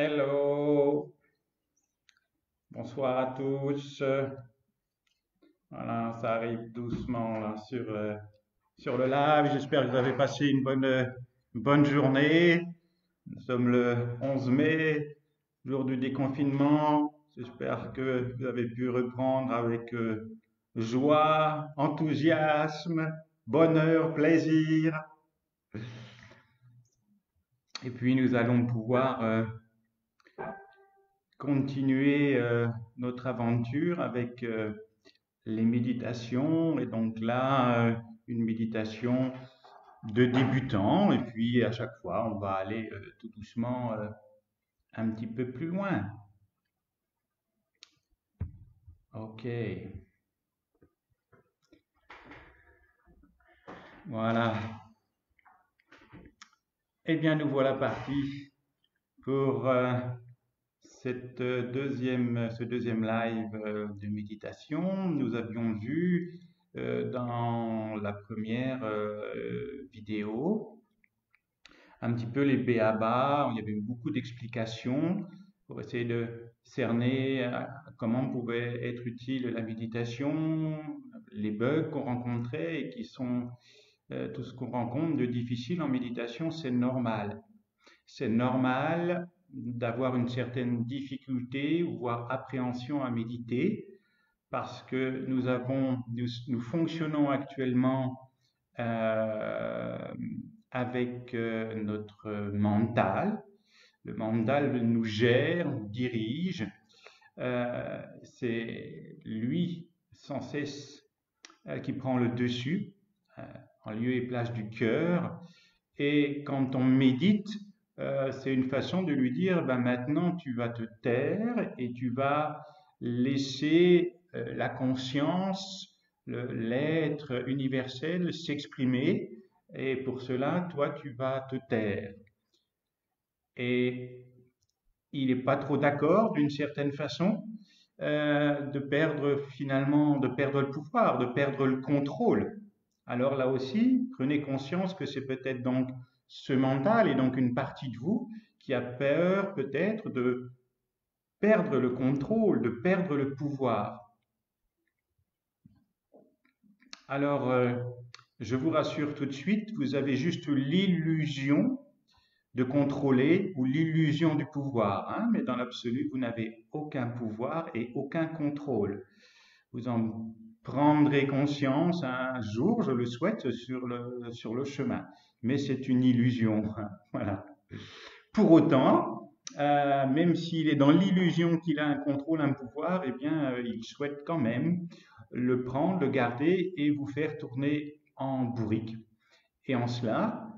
Hello, bonsoir à tous. Voilà, ça arrive doucement là sur le live. J'espère que vous avez passé une bonne journée. Nous sommes le 11 mai, jour du déconfinement. J'espère que vous avez pu reprendre avec joie, enthousiasme, bonheur, plaisir. Et puis nous allons pouvoir continuer notre aventure avec les méditations. Et donc là, une méditation de débutant. Et puis à chaque fois, on va aller tout doucement un petit peu plus loin. Ok, voilà. Eh bien, nous voilà partis pour ce deuxième live de méditation. Nous avions vu dans la première vidéo un petit peu les b.a.-ba. Il y avait eu beaucoup d'explications pour essayer de cerner comment pouvait être utile la méditation, les bugs qu'on rencontrait et qui sont tout ce qu'on rencontre de difficile en méditation, c'est normal. C'est normal d'avoir une certaine difficulté ou voire appréhension à méditer parce que nous fonctionnons actuellement euh, avec notre mental. Le mental nous gère, nous dirige. C'est lui sans cesse qui prend le dessus euh, en lieu et place du cœur. Et quand on médite, c'est une façon de lui dire, ben maintenant tu vas te taire et tu vas laisser la conscience, l'être universel s'exprimer. Et pour cela, toi, tu vas te taire. Et il n'est pas trop d'accord, d'une certaine façon, de perdre le pouvoir, de perdre le contrôle. Alors là aussi, prenez conscience que c'est peut-être donc ce mental et donc une partie de vous qui a peur peut-être de perdre le contrôle, de perdre le pouvoir. Alors, je vous rassure tout de suite, vous avez juste l'illusion de contrôler ou l'illusion du pouvoir, hein, mais dans l'absolu, vous n'avez aucun pouvoir et aucun contrôle. Vous en prendrez conscience un jour, je le souhaite, sur le chemin. Mais c'est une illusion. Voilà. Pour autant, même s'il est dans l'illusion qu'il a un contrôle, un pouvoir, eh bien, il souhaite quand même le prendre, le garder et vous faire tourner en bourrique. Et en cela,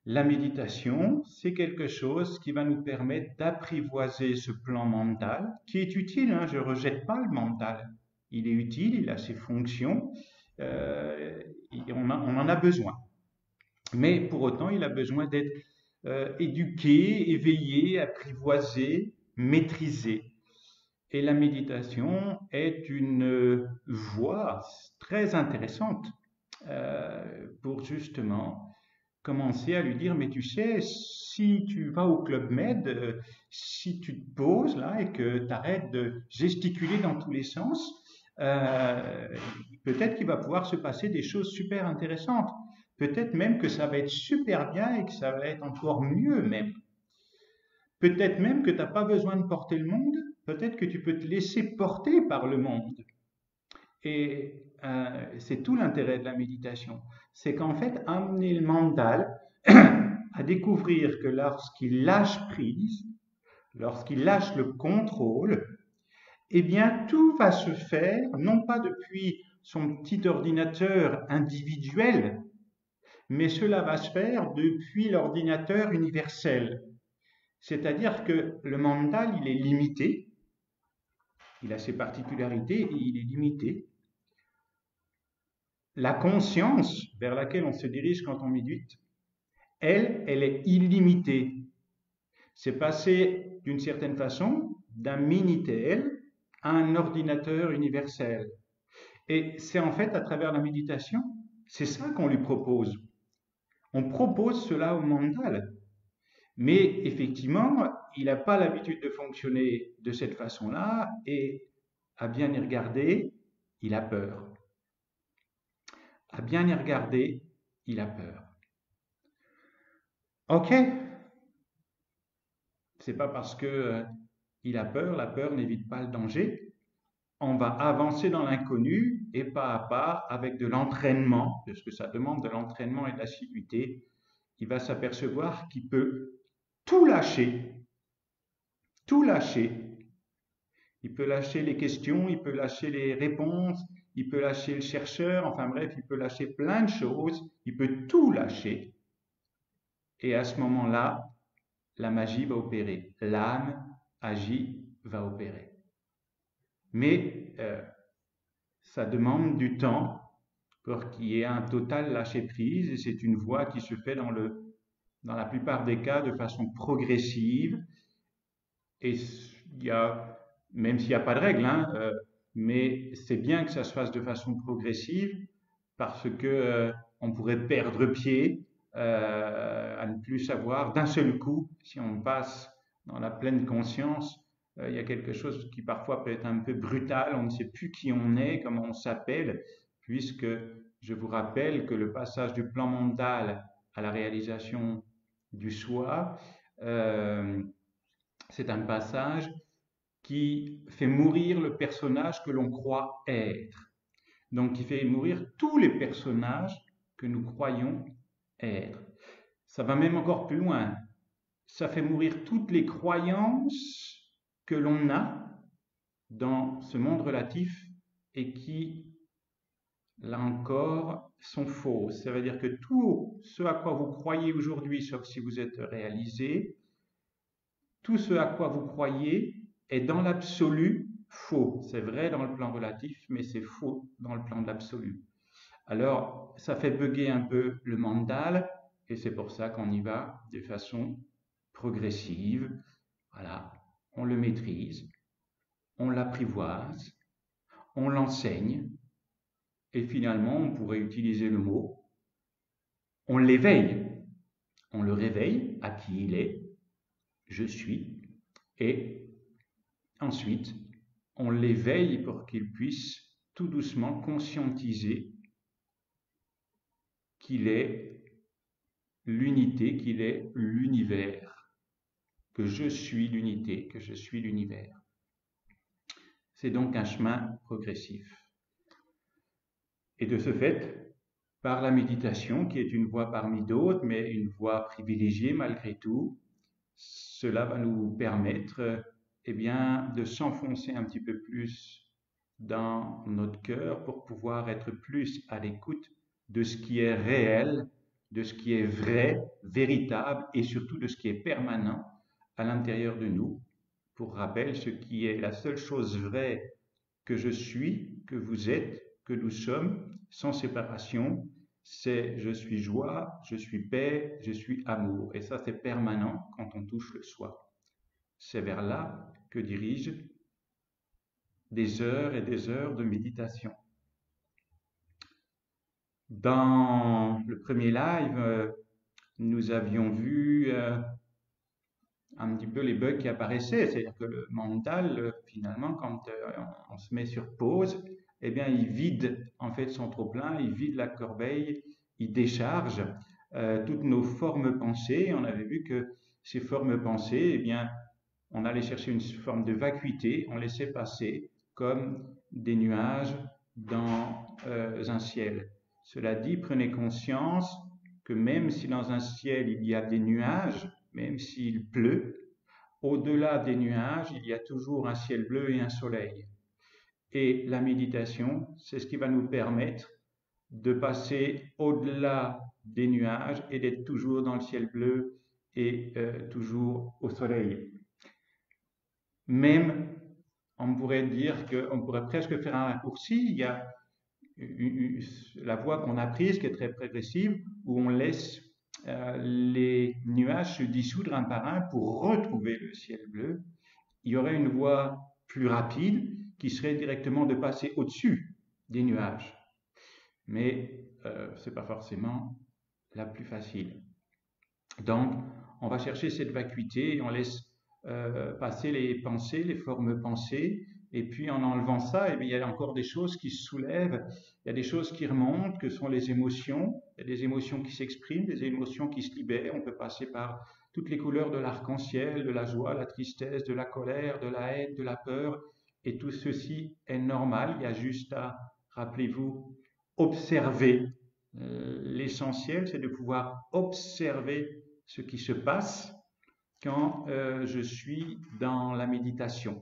la méditation, c'est quelque chose qui va nous permettre d'apprivoiser ce plan mental, qui est utile, hein, je ne rejette pas le mental. Il est utile, il a ses fonctions, on en a besoin. Mais pour autant, il a besoin d'être éduqué, éveillé, apprivoisé, maîtrisé. Et la méditation est une voie très intéressante pour justement commencer à lui dire, mais tu sais, si tu vas au Club Med, si tu te poses là et que tu arrêtes de gesticuler dans tous les sens, euh, peut-être qu'il va pouvoir se passer des choses super intéressantes. Peut-être même que ça va être super bien et que ça va être encore mieux même. Peut-être même que tu n'as pas besoin de porter le monde, peut-être que tu peux te laisser porter par le monde. Et c'est tout l'intérêt de la méditation. C'est qu'en fait, amener le mental à découvrir que lorsqu'il lâche prise, lorsqu'il lâche le contrôle, eh bien, tout va se faire, non pas depuis son petit ordinateur individuel, mais cela va se faire depuis l'ordinateur universel. C'est-à-dire que le mental, il est limité, il a ses particularités et il est limité. La conscience vers laquelle on se dirige quand on médite, elle est illimitée. C'est passer d'une certaine façon d'un Minitel à un ordinateur universel. Et c'est en fait à travers la méditation, c'est ça qu'on lui propose. On propose cela au mental. Mais effectivement, il n'a pas l'habitude de fonctionner de cette façon-là et à bien y regarder, il a peur. À bien y regarder, il a peur. Ok, c'est pas parce que il a peur, la peur n'évite pas le danger. On va avancer dans l'inconnu et pas à pas avec de l'entraînement, parce que ça demande de l'entraînement et de l'assiduité. Il va s'apercevoir qu'il peut tout lâcher, tout lâcher. Il peut lâcher les questions, il peut lâcher les réponses, il peut lâcher le chercheur, enfin bref, il peut lâcher plein de choses, il peut tout lâcher. Et à ce moment-là, la magie va opérer. L'âme agit, va opérer. Mais ça demande du temps pour qu'il y ait un total lâcher-prise et c'est une voie qui se fait dans la plupart des cas de façon progressive. Et il y a, même s'il n'y a pas de règle, hein, mais c'est bien que ça se fasse de façon progressive parce que on pourrait perdre pied à ne plus savoir d'un seul coup si on passe dans la pleine conscience. Il y a quelque chose qui parfois peut être un peu brutal, on ne sait plus qui on est, comment on s'appelle, puisque je vous rappelle que le passage du plan mental à la réalisation du soi, c'est un passage qui fait mourir le personnage que l'on croit être. Donc, qui fait mourir tous les personnages que nous croyons être. Ça va même encore plus loin. Ça fait mourir toutes les croyances que l'on a dans ce monde relatif et qui, là encore, sont fausses. Ça veut dire que tout ce à quoi vous croyez aujourd'hui, sauf si vous êtes réalisé, tout ce à quoi vous croyez est dans l'absolu faux. C'est vrai dans le plan relatif, mais c'est faux dans le plan de l'absolu. Alors, ça fait bugger un peu le mental, et c'est pour ça qu'on y va de façon progressive. Voilà, on le maîtrise, on l'apprivoise, on l'enseigne, et finalement, on pourrait utiliser le mot, on l'éveille. On le réveille à qui il est, je suis, et ensuite, on l'éveille pour qu'il puisse tout doucement conscientiser qu'il est l'unité, qu'il est l'univers, que je suis l'unité, que je suis l'univers. C'est donc un chemin progressif. Et de ce fait, par la méditation, qui est une voie parmi d'autres, mais une voie privilégiée malgré tout, cela va nous permettre eh bien, de s'enfoncer un petit peu plus dans notre cœur pour pouvoir être plus à l'écoute de ce qui est réel, de ce qui est vrai, véritable et surtout de ce qui est permanent à l'intérieur de nous. Pour rappel, ce qui est la seule chose vraie que je suis, que vous êtes, que nous sommes, sans séparation, c'est je suis joie, je suis paix, je suis amour. Et ça, c'est permanent quand on touche le soi. C'est vers là que dirigent des heures et des heures de méditation. Dans le premier live, nous avions vu un petit peu les bugs qui apparaissaient, c'est-à-dire que le mental, finalement, quand on se met sur pause, eh bien, il vide en fait son trop-plein, il vide la corbeille, il décharge toutes nos formes pensées. On avait vu que ces formes pensées, eh bien, on allait chercher une forme de vacuité, on laissait passer comme des nuages dans un ciel. Cela dit, prenez conscience que même si dans un ciel il y a des nuages, même s'il pleut, au-delà des nuages, il y a toujours un ciel bleu et un soleil. Et la méditation, c'est ce qui va nous permettre de passer au-delà des nuages et d'être toujours dans le ciel bleu et toujours au soleil. Même, on pourrait dire qu'on pourrait presque faire un raccourci. Il y a la voie qu'on a prise qui est très progressive, où on laisse les nuages se dissoudre un par un pour retrouver le ciel bleu. Il y aurait une voie plus rapide qui serait directement de passer au-dessus des nuages. Mais ce n'est pas forcément la plus facile. Donc, on va chercher cette vacuité et on laisse passer les pensées, les formes pensées, et puis en enlevant ça, eh bien, il y a encore des choses qui se soulèvent, il y a des choses qui remontent, que sont les émotions, il y a des émotions qui s'expriment, des émotions qui se libèrent, on peut passer par toutes les couleurs de l'arc-en-ciel, de la joie, la tristesse, de la colère, de la haine, de la peur, et tout ceci est normal, il y a juste à, rappelez-vous, observer. L'essentiel, c'est de pouvoir observer ce qui se passe quand je suis dans la méditation.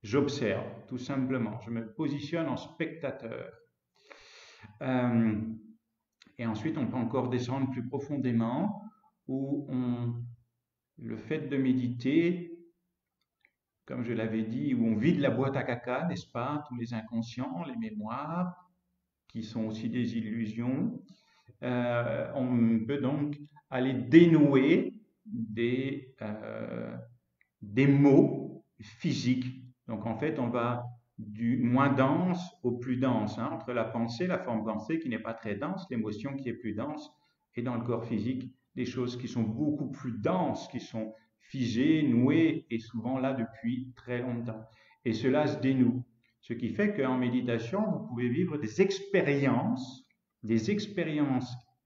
J'observe, tout simplement. Je me positionne en spectateur. Euh, et ensuite, on peut encore descendre plus profondément, où le fait de méditer, comme je l'avais dit, où on vide la boîte à caca, n'est-ce pas? Tous les inconscients, les mémoires, qui sont aussi des illusions. On peut donc aller dénouer des mots physiques. Donc en fait, on va du moins dense au plus dense, hein, entre la pensée, la forme pensée qui n'est pas très dense, l'émotion qui est plus dense, et dans le corps physique, des choses qui sont beaucoup plus denses, qui sont figées, nouées, et souvent là depuis très longtemps. Et cela se dénoue. Ce qui fait qu'en méditation, vous pouvez vivre des expériences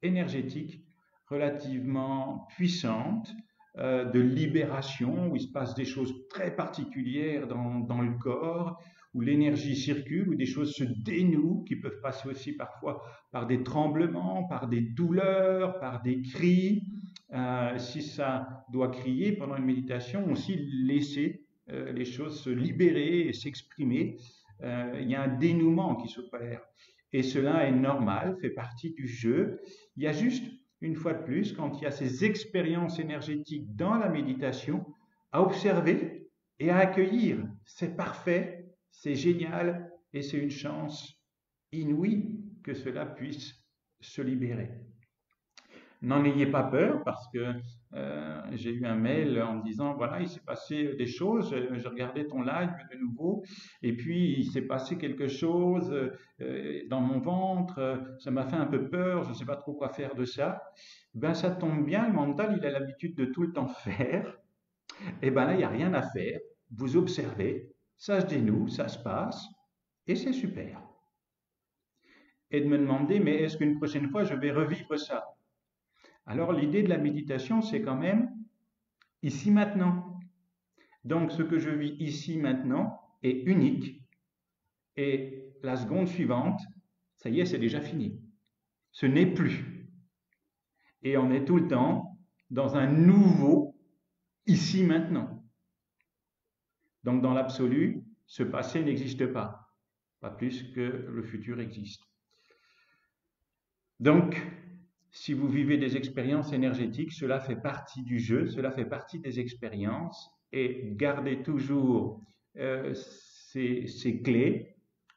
énergétiques relativement puissantes, de libération, où il se passe des choses très particulières dans le corps, où l'énergie circule, où des choses se dénouent, qui peuvent passer aussi parfois par des tremblements, par des douleurs, par des cris. Si ça doit crier pendant une méditation, aussi laisser les choses se libérer et s'exprimer. Il y a un dénouement qui s'opère. Et cela est normal, fait partie du jeu. Il y a juste, une fois de plus, quand il y a ces expériences énergétiques dans la méditation, à observer et à accueillir. C'est parfait, c'est génial et c'est une chance inouïe que cela puisse se libérer. N'en ayez pas peur parce que j'ai eu un mail en me disant voilà, il s'est passé des choses, j'ai regardé ton live de nouveau et puis il s'est passé quelque chose dans mon ventre, ça m'a fait un peu peur, je ne sais pas trop quoi faire de ça. Ben ça tombe bien, le mental il a l'habitude de tout le temps faire, et ben là il n'y a rien à faire, vous observez, ça se dénoue, ça se passe et c'est super. Et de me demander mais est-ce qu'une prochaine fois je vais revivre ça? Alors l'idée de la méditation, c'est quand même ici maintenant. Donc ce que je vis ici maintenant est unique et la seconde suivante, ça y est, c'est déjà fini. Ce n'est plus. Et on est tout le temps dans un nouveau ici maintenant. Donc dans l'absolu, ce passé n'existe pas, pas plus que le futur existe. Donc, si vous vivez des expériences énergétiques, cela fait partie du jeu, cela fait partie des expériences et gardez toujours ces clés.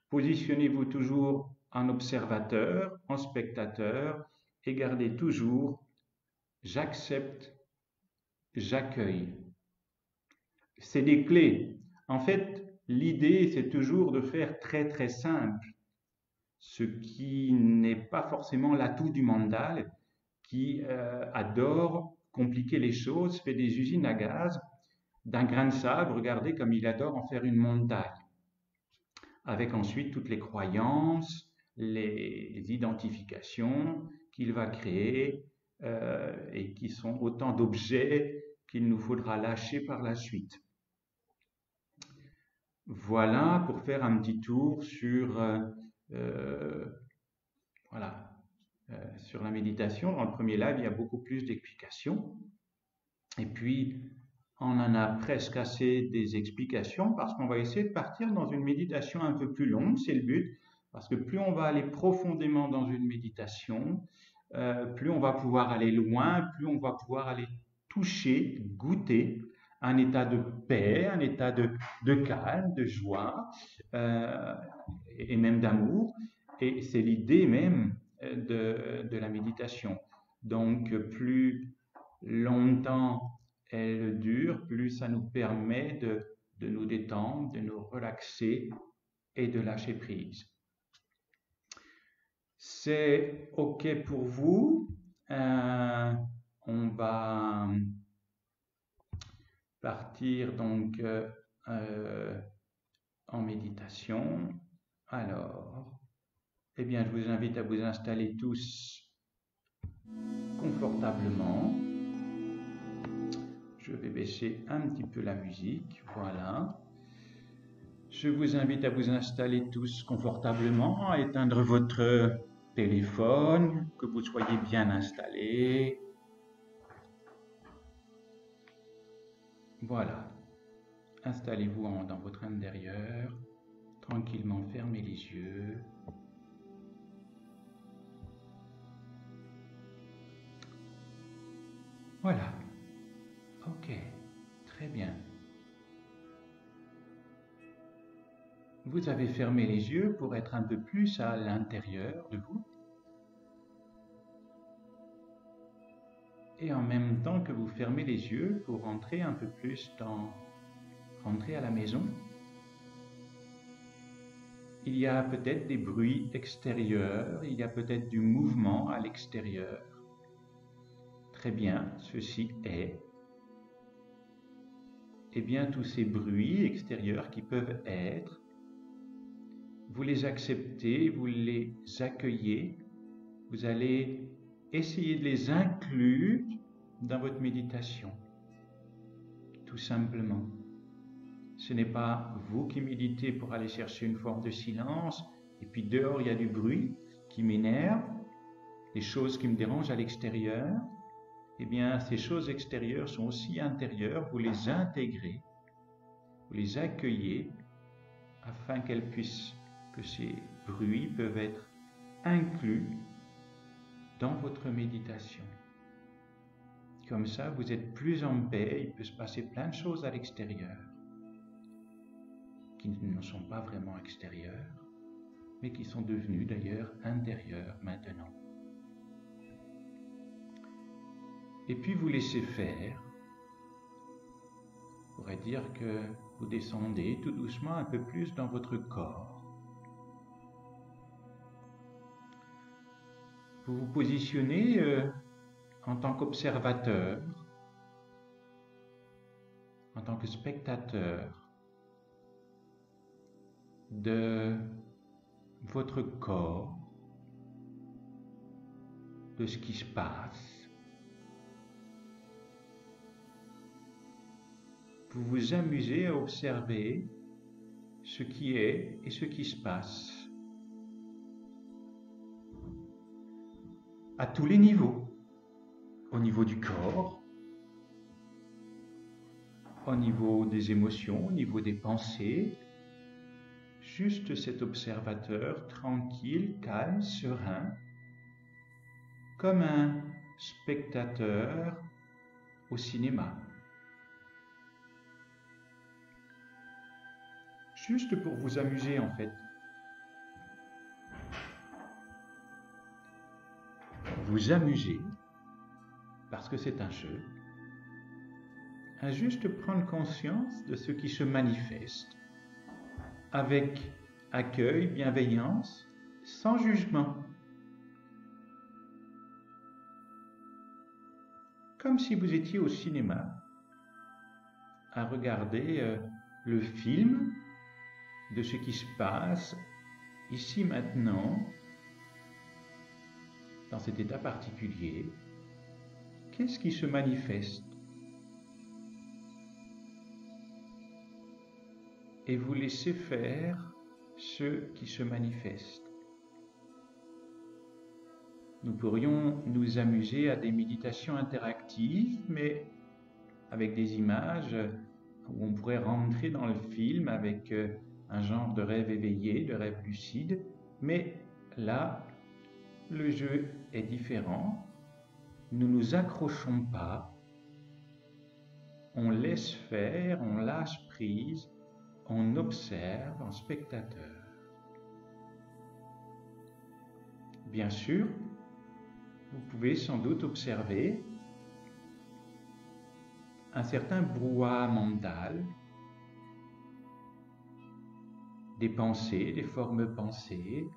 Positionnez-vous toujours en observateur, en spectateur et gardez toujours j'accepte, j'accueille. C'est des clés. En fait, l'idée, c'est toujours de faire très très simple, ce qui n'est pas forcément l'atout du mandal, qui adore compliquer les choses, fait des usines à gaz, d'un grain de sable, regardez comme il adore en faire une montagne, avec ensuite toutes les croyances, les identifications qu'il va créer et qui sont autant d'objets qu'il nous faudra lâcher par la suite. Voilà pour faire un petit tour sur, voilà, sur la méditation. Dans le premier live, il y a beaucoup plus d'explications. Et puis, on en a presque assez des explications parce qu'on va essayer de partir dans une méditation un peu plus longue, c'est le but, parce que plus on va aller profondément dans une méditation, plus on va pouvoir aller loin, plus on va pouvoir aller toucher, goûter un état de paix, un état de calme, de joie et même d'amour. Et c'est l'idée même de la méditation. Donc, plus longtemps elle dure, plus ça nous permet de nous détendre, de nous relaxer et de lâcher prise. C'est OK pour vous. On va partir donc en méditation. Alors, eh bien, je vous invite à vous installer tous confortablement. Je vais baisser un petit peu la musique, voilà. Je vous invite à vous installer tous confortablement, à éteindre votre téléphone, que vous soyez bien installés. Voilà. Installez-vous dans votre intérieur, tranquillement fermez les yeux. Voilà. Ok, très bien. Vous avez fermé les yeux pour être un peu plus à l'intérieur de vous. Et en même temps que vous fermez les yeux pour rentrer un peu plus rentrer à la maison, il y a peut-être des bruits extérieurs, il y a peut-être du mouvement à l'extérieur. Très bien, ceci est. Eh bien, tous ces bruits extérieurs qui peuvent être, vous les acceptez, vous les accueillez, vous allez essayer de les inclure dans votre méditation, tout simplement. Ce n'est pas vous qui méditez pour aller chercher une forme de silence, et puis dehors il y a du bruit qui m'énerve, des choses qui me dérangent à l'extérieur. Eh bien, ces choses extérieures sont aussi intérieures, vous les intégrez, vous les accueillez, afin que ces bruits peuvent être inclus dans votre méditation. Comme ça, vous êtes plus en paix, il peut se passer plein de choses à l'extérieur, qui ne sont pas vraiment extérieures, mais qui sont devenues d'ailleurs intérieures maintenant. Et puis vous laissez faire. On pourrait dire que vous descendez tout doucement un peu plus dans votre corps. Vous vous positionnez en tant qu'observateur, en tant que spectateur de votre corps, de ce qui se passe. Vous vous amusez à observer ce qui est et ce qui se passe à tous les niveaux, au niveau du corps, au niveau des émotions, au niveau des pensées, juste cet observateur tranquille, calme, serein, comme un spectateur au cinéma. Juste pour vous amuser en fait. Vous amuser, parce que c'est un jeu, à juste prendre conscience de ce qui se manifeste, avec accueil, bienveillance, sans jugement. Comme si vous étiez au cinéma, à regarder le film de ce qui se passe ici maintenant, dans cet état particulier. Qu'est-ce qui se manifeste? Et vous laissez faire ce qui se manifeste. Nous pourrions nous amuser à des méditations interactives, mais avec des images où on pourrait rentrer dans le film avec un genre de rêve éveillé, de rêve lucide, mais là, le jeu est différent. Nous ne nous accrochons pas, on laisse faire, on lâche prise, on observe en spectateur. Bien sûr, vous pouvez sans doute observer un certain brouhaha mental, des pensées, des formes pensées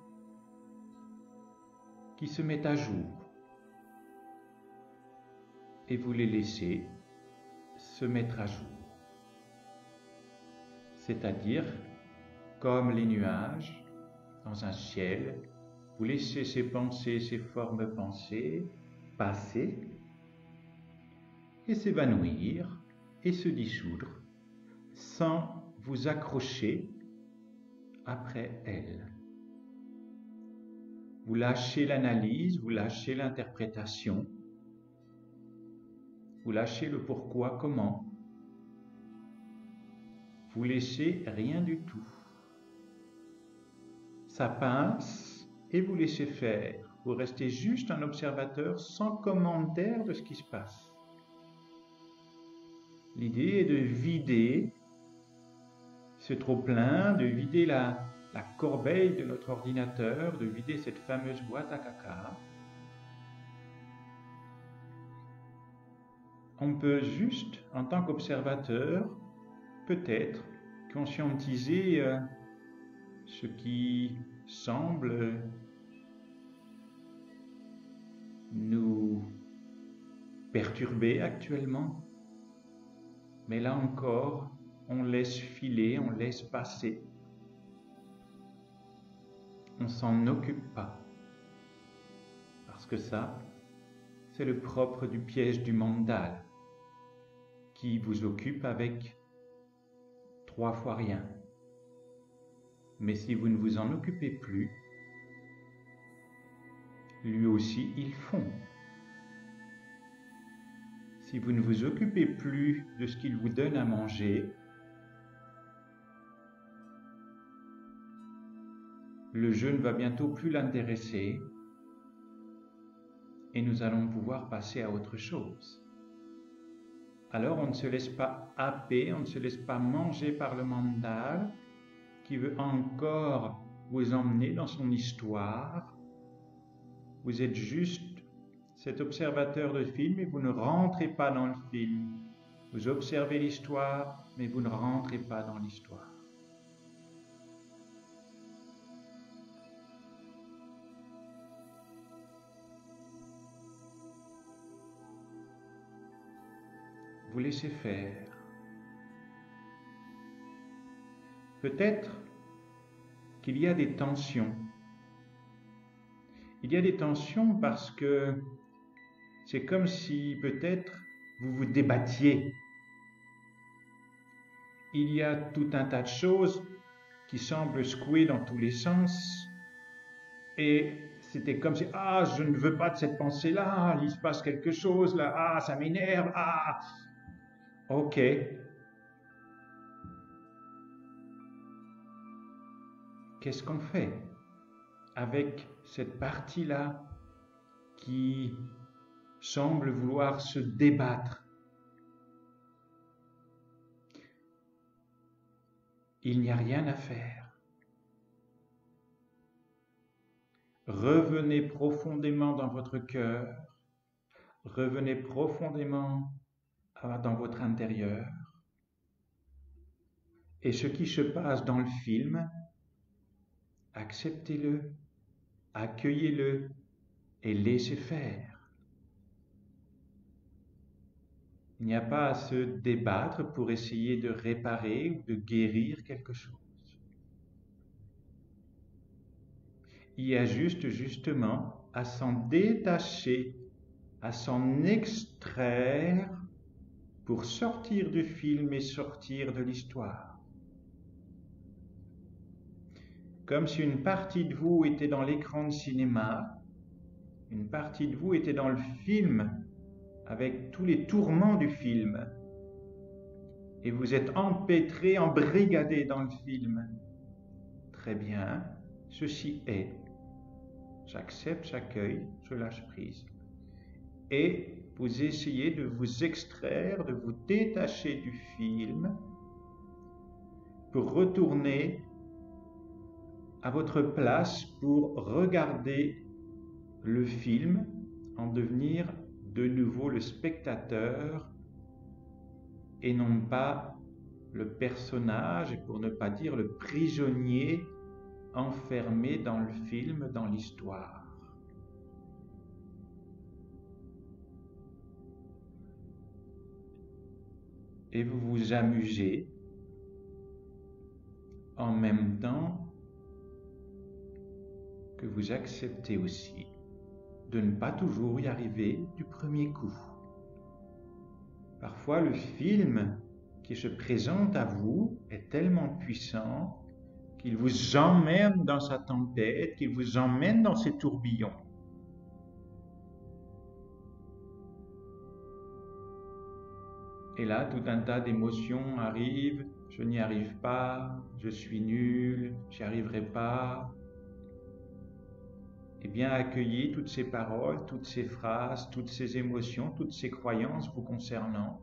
qui se mettent à jour. Et vous les laissez se mettre à jour. c'est-à-dire comme les nuages dans un ciel, vous laissez ces pensées, ces formes pensées passer et s'évanouir et se dissoudre sans vous accrocher après elles. Vous lâchez l'analyse, vous lâchez l'interprétation, vous lâchez le pourquoi, comment. Vous laissez rien du tout. Ça pince et vous laissez faire. Vous restez juste un observateur sans commentaire de ce qui se passe. L'idée est de vider ce trop-plein, de vider la corbeille de notre ordinateur, de vider cette fameuse boîte à caca. On peut juste, en tant qu'observateur, peut-être conscientiser ce qui semble nous perturber actuellement. Mais là encore, on laisse filer, on laisse passer. On s'en occupe pas. Parce que ça, c'est le propre du piège du mandal, qui vous occupe avec 3 fois rien. Mais si vous ne vous en occupez plus, lui aussi il fond. Si vous ne vous occupez plus de ce qu'il vous donne à manger, le jeu ne va bientôt plus l'intéresser et nous allons pouvoir passer à autre chose. Alors on ne se laisse pas happer, on ne se laisse pas manger par le mandal qui veut encore vous emmener dans son histoire. Vous êtes juste cet observateur de film et vous ne rentrez pas dans le film. Vous observez l'histoire, mais vous ne rentrez pas dans l'histoire. Vous laissez faire. Peut-être qu'il y a des tensions. Il y a des tensions parce que c'est comme si peut-être vous vous débattiez. Il y a tout un tas de choses qui semblent secouer dans tous les sens et c'était comme si « Ah, je ne veux pas de cette pensée-là, il se passe quelque chose là, ah, ça m'énerve, ah !» Ok. Qu'est-ce qu'on fait avec cette partie-là qui semble vouloir se débattre? Il n'y a rien à faire. Revenez profondément dans votre cœur, revenez profondément dans votre intérieur. Et ce qui se passe dans le film, acceptez-le, accueillez-le et laissez faire. Il n'y a pas à se débattre pour essayer de réparer ou de guérir quelque chose. Il y a justement à s'en détacher, à s'en extraire pour sortir du film et sortir de l'histoire. Comme si une partie de vous était dans l'écran de cinéma, une partie de vous était dans le film avec tous les tourments du film. Et vous êtes empêtré, embrigadé dans le film. Très bien, ceci est. J'accepte, j'accueille, je lâche prise. Et vous essayez de vous extraire, de vous détacher du film pour retourner à votre place pour regarder le film, en devenir de nouveau le spectateur et non pas le personnage, et pour ne pas dire le prisonnier enfermé dans le film, dans l'histoire. Et vous vous amusez en même temps que vous acceptez aussi de ne pas toujours y arriver du premier coup. Parfois, le film qui se présente à vous est tellement puissant qu'il vous emmène dans sa tempête, qu'il vous emmène dans ses tourbillons. Et là, tout un tas d'émotions arrivent. Je n'y arrive pas, je suis nul, j'y arriverai pas. Eh bien, accueillez toutes ces paroles, toutes ces phrases, toutes ces émotions, toutes ces croyances vous concernant.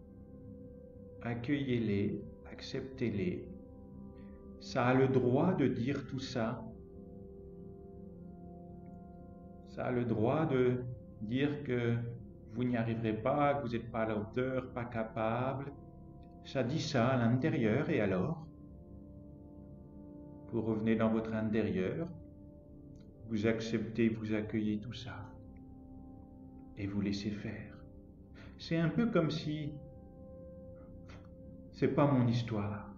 Accueillez-les, acceptez-les. Ça a le droit de dire tout ça. Ça a le droit de dire que vous n'y arriverez pas, que vous n'êtes pas à la hauteur, pas capable. Ça dit ça à l'intérieur, et alors? Vous revenez dans votre intérieur, vous acceptez, vous accueillez tout ça, et vous laissez faire. C'est un peu comme si c'est pas mon histoire.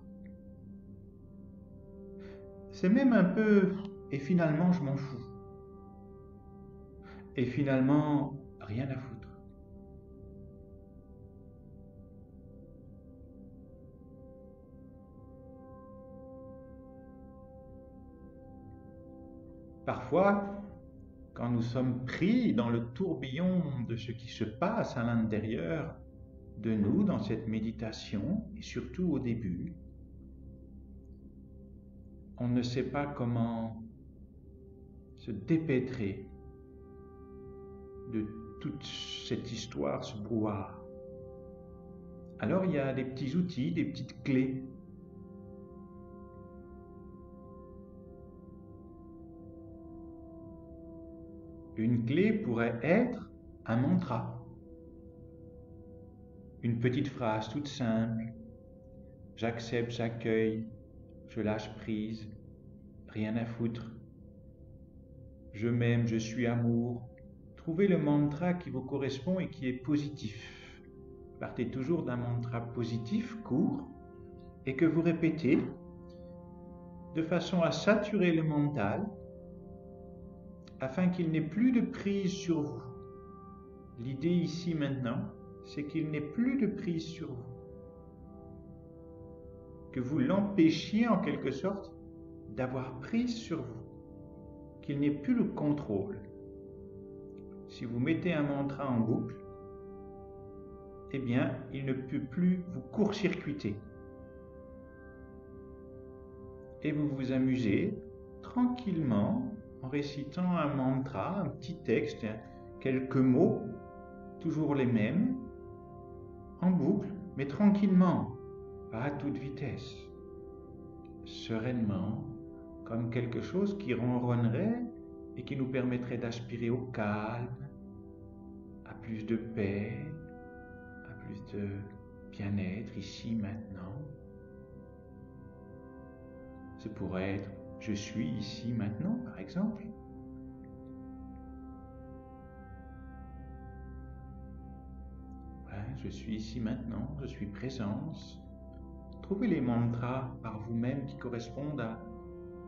C'est même un peu, et finalement je m'en fous. Et finalement, rien à foutre. Parfois, quand nous sommes pris dans le tourbillon de ce qui se passe à l'intérieur de nous dans cette méditation, et surtout au début, on ne sait pas comment se dépêtrer de toute cette histoire, ce brouhaha. Alors il y a des petits outils, des petites clés. Une clé pourrait être un mantra. Une petite phrase toute simple. J'accepte, j'accueille, je lâche prise, rien à foutre. Je m'aime, je suis amour. Trouvez le mantra qui vous correspond et qui est positif. Partez toujours d'un mantra positif, court, et que vous répétez de façon à saturer le mental afin qu'il n'ait plus de prise sur vous. L'idée ici maintenant, c'est qu'il n'ait plus de prise sur vous. Que vous l'empêchiez en quelque sorte d'avoir prise sur vous. Qu'il n'ait plus le contrôle. Si vous mettez un mantra en boucle, eh bien, il ne peut plus vous court-circuiter. Et vous vous amusez tranquillement en récitant un mantra, un petit texte, quelques mots, toujours les mêmes, en boucle, mais tranquillement, pas à toute vitesse, sereinement, comme quelque chose qui ronronnerait et qui nous permettrait d'aspirer au calme, à plus de paix, à plus de bien-être ici, maintenant. Ce pourrait être « je suis ici, maintenant » par exemple. Ouais, je suis ici, maintenant, je suis présence. Trouvez les mantras par vous-même qui correspondent à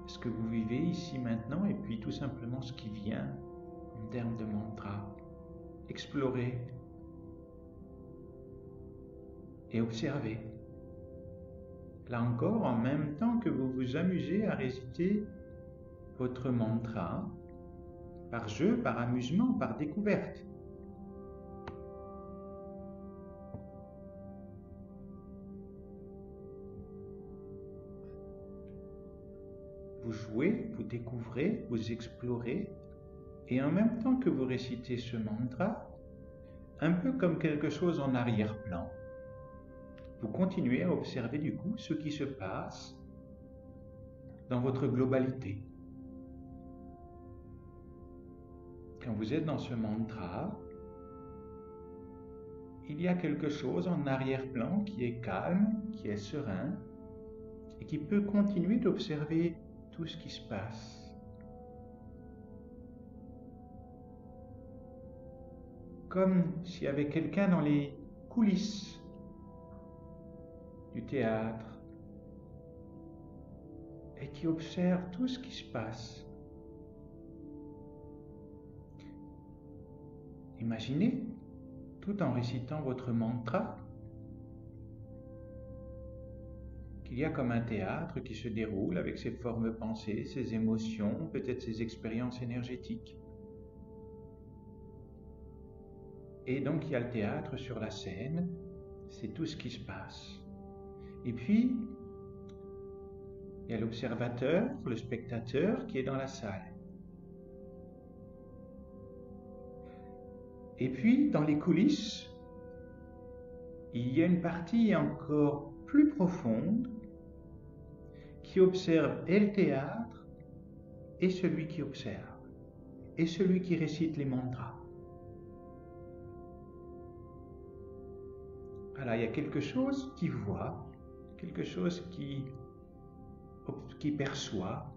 ce que vous vivez ici, maintenant, et puis tout simplement ce qui vient en termes de mantra. Explorez et observez. Là encore, en même temps que vous vous amusez à réciter votre mantra, par jeu, par amusement, par découverte. Vous jouez, vous découvrez, vous explorez, et en même temps que vous récitez ce mantra, un peu comme quelque chose en arrière-plan, vous continuez à observer du coup ce qui se passe dans votre globalité. Quand vous êtes dans ce mantra, il y a quelque chose en arrière-plan qui est calme, qui est serein, et qui peut continuer d'observer tout ce qui se passe. Comme s'il y avait quelqu'un dans les coulisses du théâtre et qui observe tout ce qui se passe. Imaginez, tout en récitant votre mantra, qu'il y a comme un théâtre qui se déroule avec ses formes pensées, ses émotions, peut-être ses expériences énergétiques. Et donc il y a le théâtre sur la scène, c'est tout ce qui se passe. Et puis, il y a l'observateur, le spectateur qui est dans la salle. Et puis, dans les coulisses, il y a une partie encore plus profonde qui observe et le théâtre, et celui qui observe, et celui qui récite les mantras. Voilà, il y a quelque chose qui voit, quelque chose qui perçoit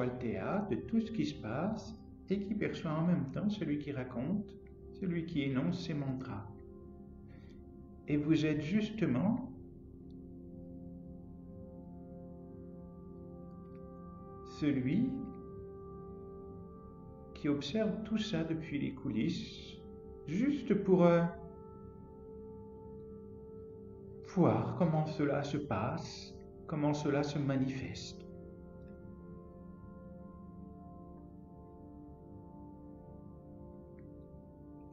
le théâtre de tout ce qui se passe, et qui perçoit en même temps celui qui raconte, celui qui énonce ses mantras. Et vous êtes justement celui qui observe tout ça depuis les coulisses, juste pour voir comment cela se passe, comment cela se manifeste.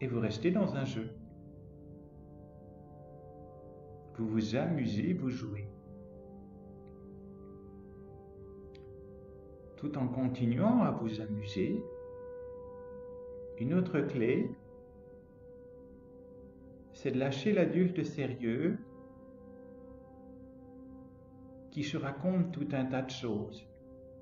Et vous restez dans un jeu. Vous vous amusez, vous jouez. Tout en continuant à vous amuser, une autre clé, c'est de lâcher l'adulte sérieux qui se raconte tout un tas de choses.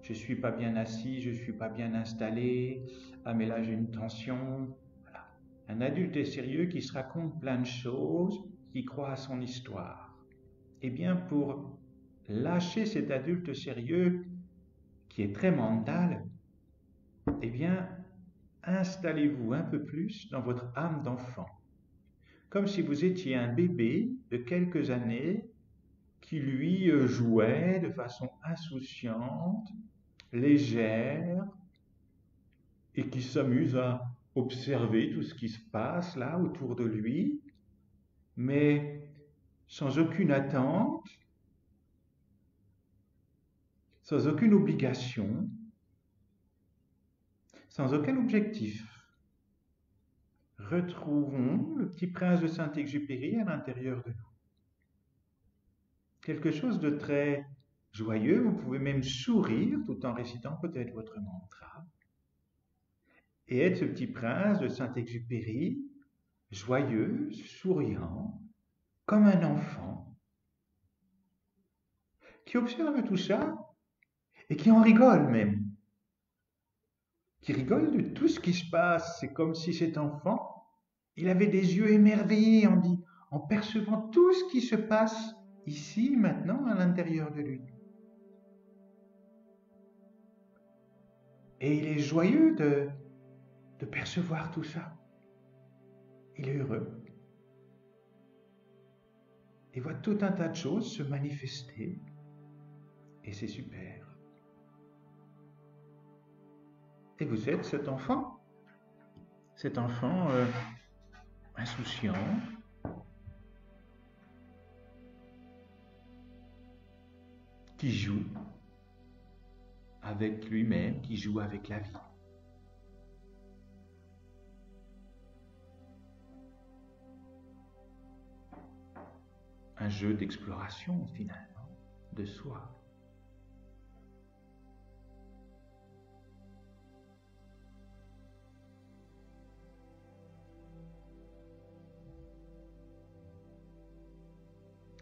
Je suis pas bien assis, je suis pas bien installé, ah mais là j'ai une tension. Voilà. Un adulte sérieux qui se raconte plein de choses, qui croit à son histoire. Eh bien, pour lâcher cet adulte sérieux qui est très mental, eh bien, installez-vous un peu plus dans votre âme d'enfant, comme si vous étiez un bébé de quelques années qui, lui, jouait de façon insouciante, légère, et qui s'amuse à observer tout ce qui se passe là autour de lui, mais sans aucune attente, sans aucune obligation, sans aucun objectif. Retrouvons le petit prince de Saint-Exupéry à l'intérieur de nous. Quelque chose de très joyeux, vous pouvez même sourire tout en récitant peut-être votre mantra. Et être ce petit prince de Saint-Exupéry, joyeux, souriant, comme un enfant, qui observe tout ça et qui en rigole même. Qui rigole de tout ce qui se passe. C'est comme si cet enfant, il avait des yeux émerveillés en percevant tout ce qui se passe ici, maintenant, à l'intérieur de lui. Et il est joyeux de percevoir tout ça. Il est heureux. Il voit tout un tas de choses se manifester. Et c'est super. Et vous êtes cet enfant insouciant, qui joue avec lui-même, qui joue avec la vie. Un jeu d'exploration, finalement, de soi.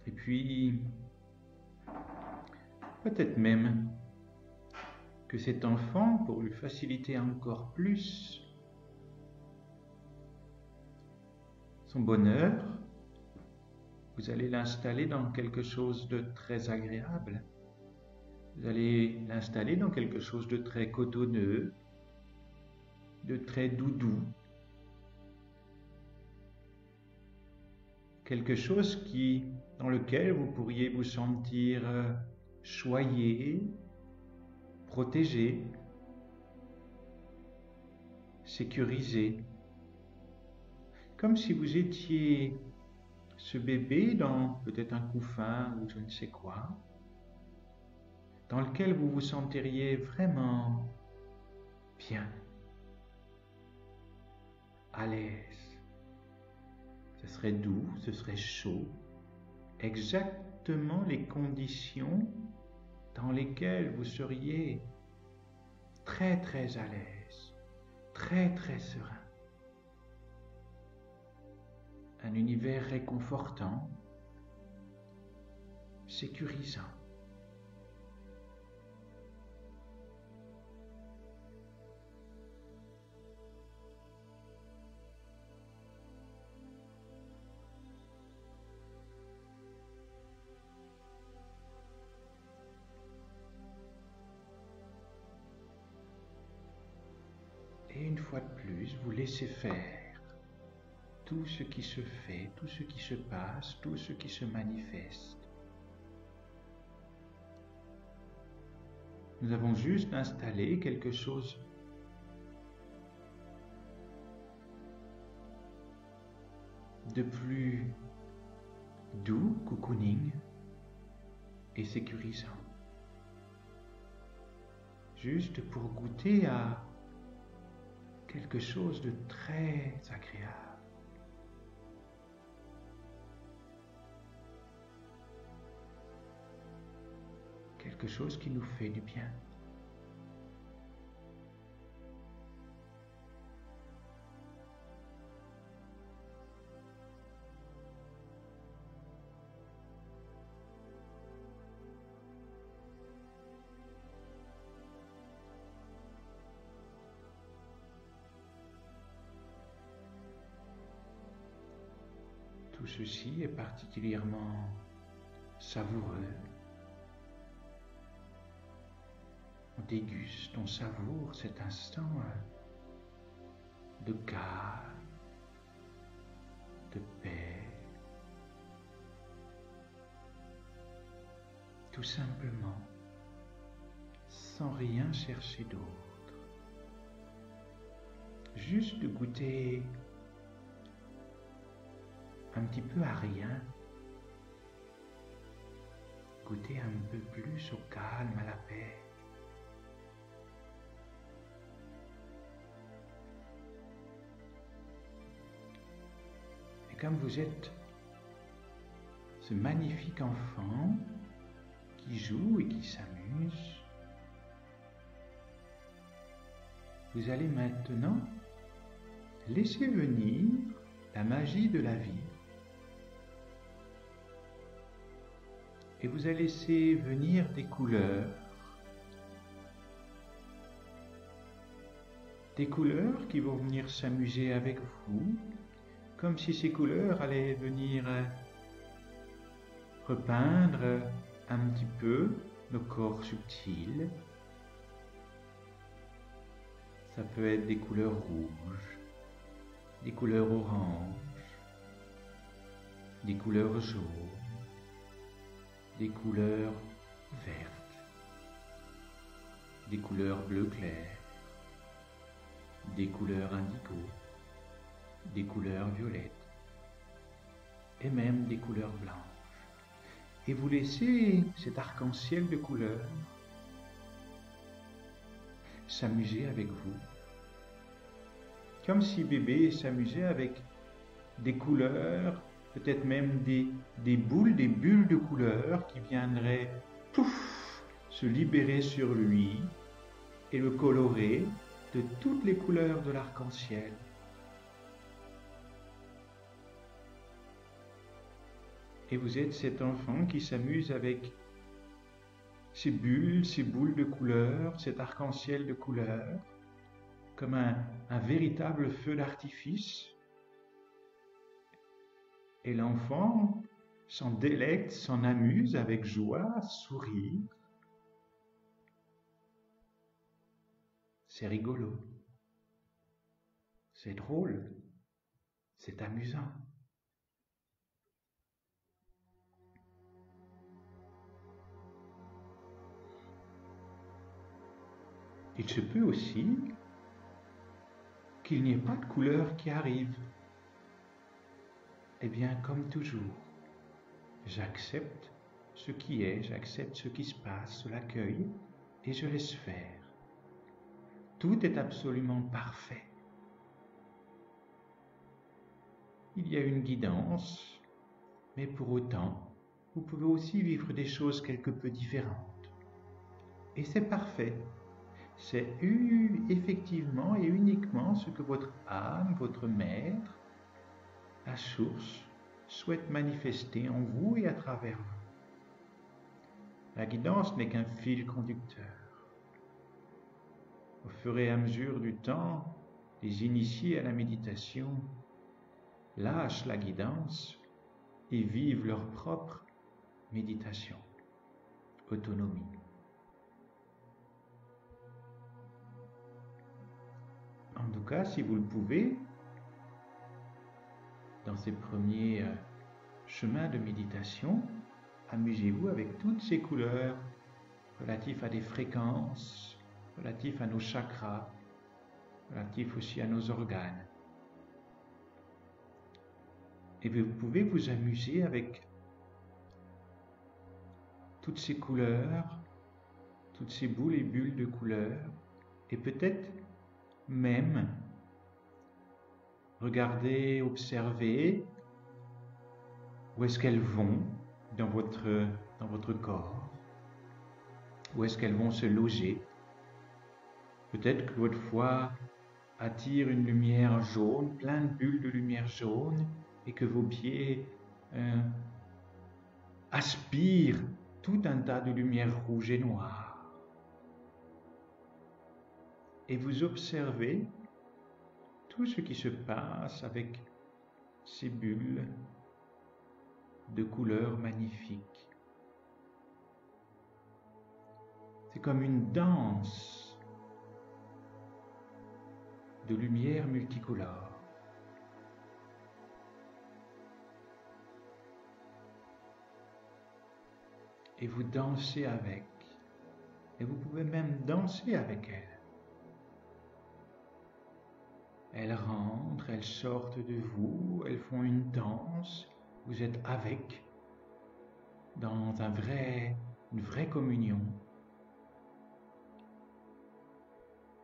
Et puis, peut-être même que cet enfant, pour lui faciliter encore plus son bonheur, vous allez l'installer dans quelque chose de très agréable. Vous allez l'installer dans quelque chose de très cotonneux, de très doudou. Quelque chose dans lequel vous pourriez vous sentir choyé, protégé, sécurisé. Comme si vous étiez ce bébé dans peut-être un couffin ou je ne sais quoi, dans lequel vous vous sentiriez vraiment bien, à l'aise. Ce serait doux, ce serait chaud, exactement les conditions dans lesquelles vous seriez très très à l'aise, très très serein. Un univers réconfortant, sécurisant. Et une fois de plus, vous laissez faire tout ce qui se fait, tout ce qui se passe, tout ce qui se manifeste. Nous avons juste installé quelque chose de plus doux, cocooning et sécurisant. Juste pour goûter à quelque chose de très agréable. Quelque chose qui nous fait du bien. Tout ceci est particulièrement savoureux. On déguste, on savoure cet instant de calme, de paix, tout simplement, sans rien chercher d'autre. Juste de goûter un petit peu à rien, goûter un peu plus au calme, à la paix. Et comme vous êtes ce magnifique enfant qui joue et qui s'amuse, vous allez maintenant laisser venir la magie de la vie. Et vous allez laisser venir des couleurs qui vont venir s'amuser avec vous, comme si ces couleurs allaient venir repeindre un petit peu nos corps subtils. Ça peut être des couleurs rouges, des couleurs oranges, des couleurs jaunes, des couleurs vertes, des couleurs bleu clair, des couleurs indigo, des couleurs violettes et même des couleurs blanches. Et vous laissez cet arc-en-ciel de couleurs s'amuser avec vous. Comme si bébé s'amusait avec des couleurs, peut-être même des bulles de couleurs qui viendraient pouf, se libérer sur lui et le colorer de toutes les couleurs de l'arc-en-ciel. Et vous êtes cet enfant qui s'amuse avec ces bulles, ces boules de couleurs, cet arc-en-ciel de couleurs, comme un véritable feu d'artifice. Et l'enfant s'en délecte, s'en amuse avec joie, sourit. C'est rigolo, c'est drôle, c'est amusant. Il se peut aussi qu'il n'y ait pas de couleur qui arrive. Eh bien, comme toujours, j'accepte ce qui est, j'accepte ce qui se passe, je l'accueille et je laisse faire. Tout est absolument parfait. Il y a une guidance, mais pour autant, vous pouvez aussi vivre des choses quelque peu différentes. Et c'est parfait. C'est effectivement et uniquement ce que votre âme, votre maître, la source, souhaite manifester en vous et à travers vous. La guidance n'est qu'un fil conducteur. Au fur et à mesure du temps, les initiés à la méditation lâchent la guidance et vivent leur propre méditation, autonomie. En tout cas, si vous le pouvez, dans ces premiers chemins de méditation, amusez-vous avec toutes ces couleurs relatives à des fréquences, relatives à nos chakras, relatives aussi à nos organes. Et vous pouvez vous amuser avec toutes ces couleurs, toutes ces boules et bulles de couleurs, et peut-être même regarder, observer où est-ce qu'elles vont dans votre corps, où est-ce qu'elles vont se loger. Peut-être que votre foie attire une lumière jaune, plein de bulles de lumière jaune, et que vos pieds aspirent tout un tas de lumière rouge et noire. Et vous observez tout ce qui se passe avec ces bulles de couleurs magnifiques. C'est comme une danse de lumière multicolore. Et vous dansez avec. Et vous pouvez même danser avec elles. Elles rentrent, elles sortent de vous, elles font une danse. Vous êtes avec, dans une vraie communion.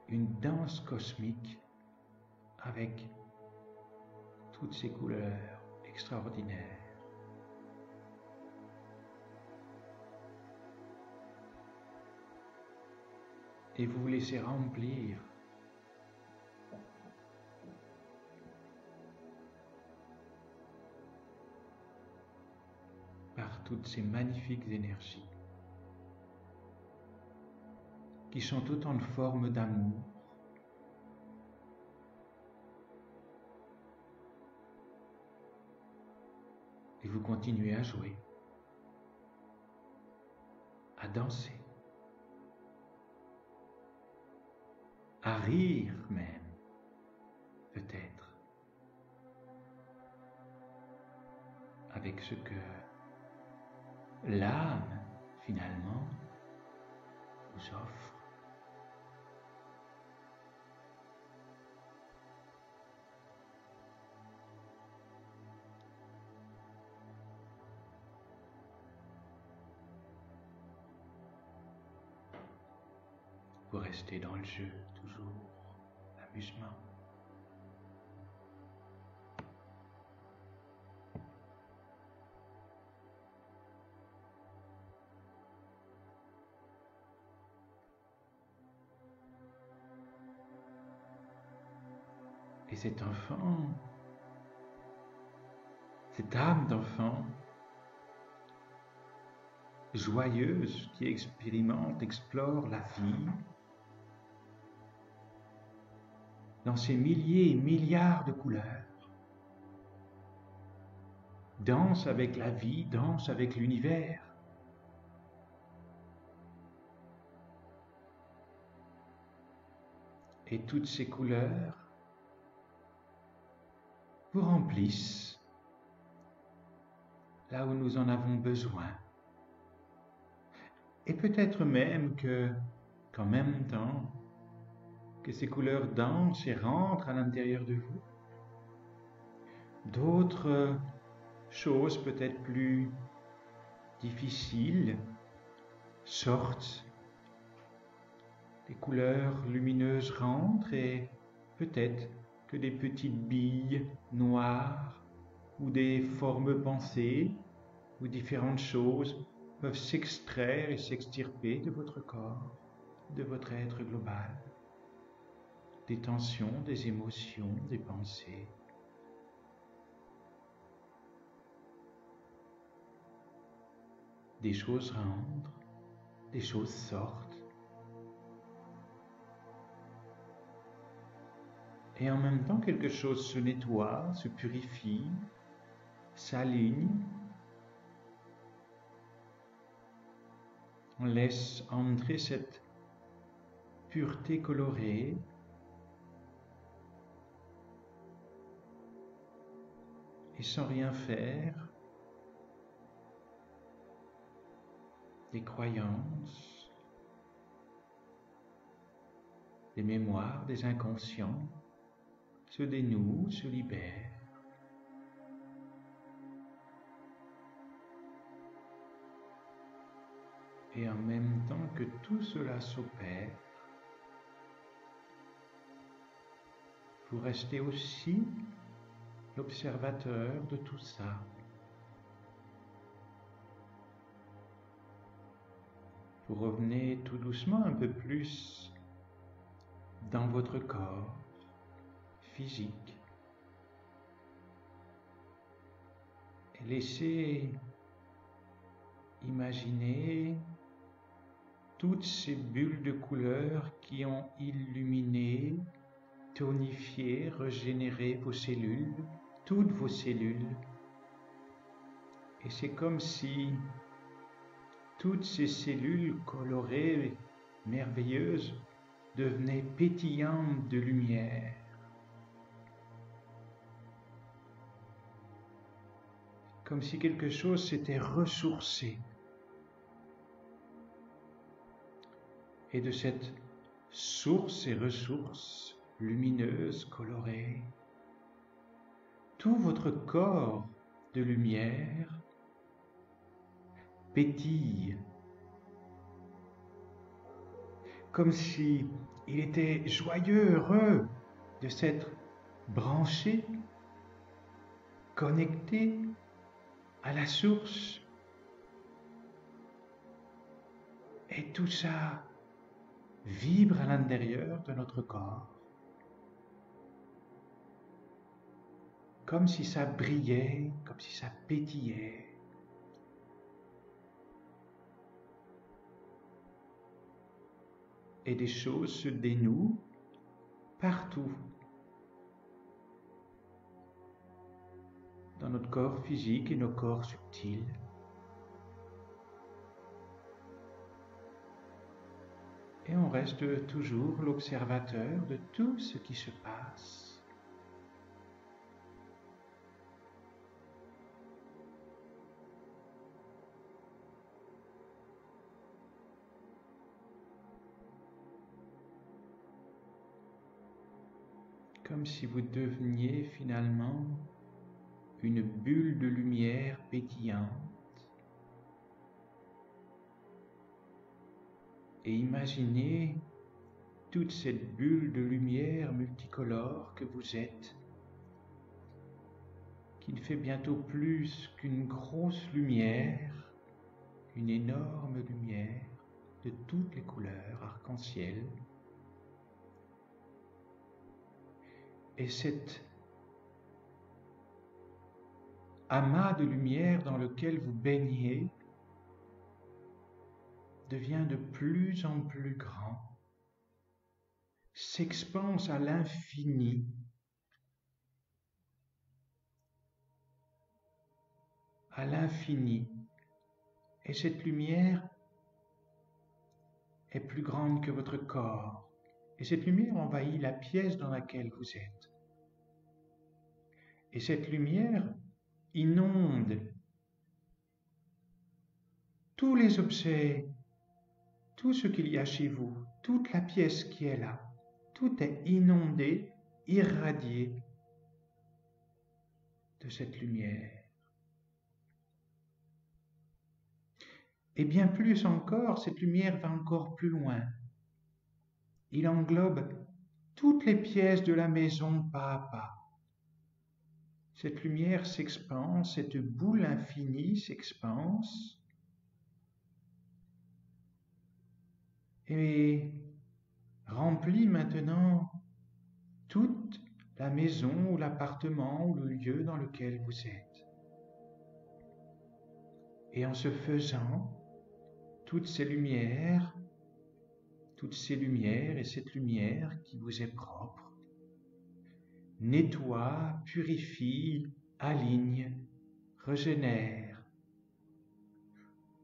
Une danse cosmique avec toutes ces couleurs extraordinaires. Et vous vous laissez remplir par toutes ces magnifiques énergies qui sont autant de formes d'amour, et vous continuez à jouer, à danser, à rire même, peut-être, avec ce que l'âme, finalement, vous offre. Vous restez dans le jeu, toujours, l'amusement. Et cet enfant, cette âme d'enfant, joyeuse, qui expérimente, explore la vie, dans ses milliers et milliards de couleurs, danse avec la vie, danse avec l'univers. Et toutes ces couleurs vous remplissent là où nous en avons besoin. Et peut-être même qu'en même temps, que ces couleurs dansent et rentrent à l'intérieur de vous. D'autres choses peut-être plus difficiles sortent. Les couleurs lumineuses rentrent et peut-être que des petites billes noires ou des formes pensées ou différentes choses peuvent s'extraire et s'extirper de votre corps, de votre être global, des tensions, des émotions, des pensées. Des choses rentrent, des choses sortent. Et en même temps, quelque chose se nettoie, se purifie, s'aligne. On laisse entrer cette pureté colorée. Et sans rien faire, des croyances, des mémoires, des inconscients se dénouent, se libèrent. Et en même temps que tout cela s'opère, vous restez aussi l'observateur de tout ça. Vous revenez tout doucement un peu plus dans votre corps physique et laissez imaginer toutes ces bulles de couleurs qui ont illuminé, tonifié, régénéré vos cellules, toutes vos cellules. Et c'est comme si toutes ces cellules colorées, merveilleuses, devenaient pétillantes de lumière. Comme si quelque chose s'était ressourcé. Et de cette source et ressource lumineuse, colorée, tout votre corps de lumière pétille, comme si il était joyeux, heureux de s'être branché, connecté à la source. Et tout ça vibre à l'intérieur de notre corps, comme si ça brillait, comme si ça pétillait. Et des choses se dénouent partout dans notre corps physique et nos corps subtils. Et on reste toujours l'observateur de tout ce qui se passe. Comme si vous deveniez finalement une bulle de lumière pétillante. Et imaginez toute cette bulle de lumière multicolore que vous êtes, qui ne fait bientôt plus qu'une grosse lumière, une énorme lumière de toutes les couleurs arc-en-ciel. Et cet amas de lumière dans lequel vous baignez devient de plus en plus grand, s'expanse à l'infini, et cette lumière est plus grande que votre corps, et cette lumière envahit la pièce dans laquelle vous êtes. Et cette lumière inonde tous les objets, tout ce qu'il y a chez vous, toute la pièce qui est là, tout est inondé, irradié de cette lumière. Et bien plus encore, cette lumière va encore plus loin. Il englobe toutes les pièces de la maison pas à pas. Cette lumière s'expanse, cette boule infinie s'expanse et remplit maintenant toute la maison ou l'appartement ou le lieu dans lequel vous êtes. Et en ce faisant, toutes ces lumières et cette lumière qui vous est propre, nettoie, purifie, aligne, régénère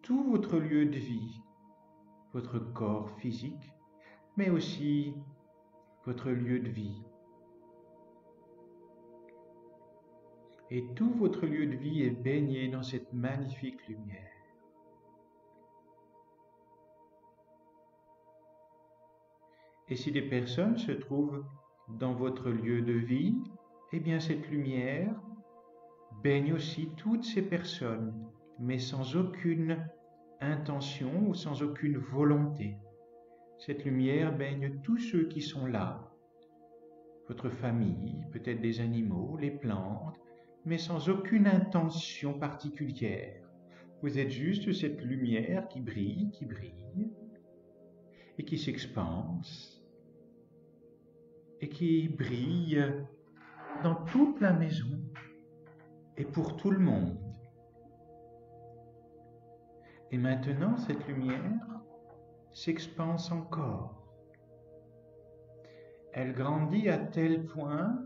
tout votre lieu de vie, votre corps physique, mais aussi votre lieu de vie. Et tout votre lieu de vie est baigné dans cette magnifique lumière. Et si des personnes se trouvent dans votre lieu de vie, eh bien cette lumière baigne aussi toutes ces personnes, mais sans aucune intention ou sans aucune volonté. Cette lumière baigne tous ceux qui sont là, votre famille, peut-être des animaux, les plantes, mais sans aucune intention particulière. Vous êtes juste cette lumière qui brille et qui s'expanse et qui brille dans toute la maison et pour tout le monde. Et maintenant, cette lumière s'expanse encore. Elle grandit à tel point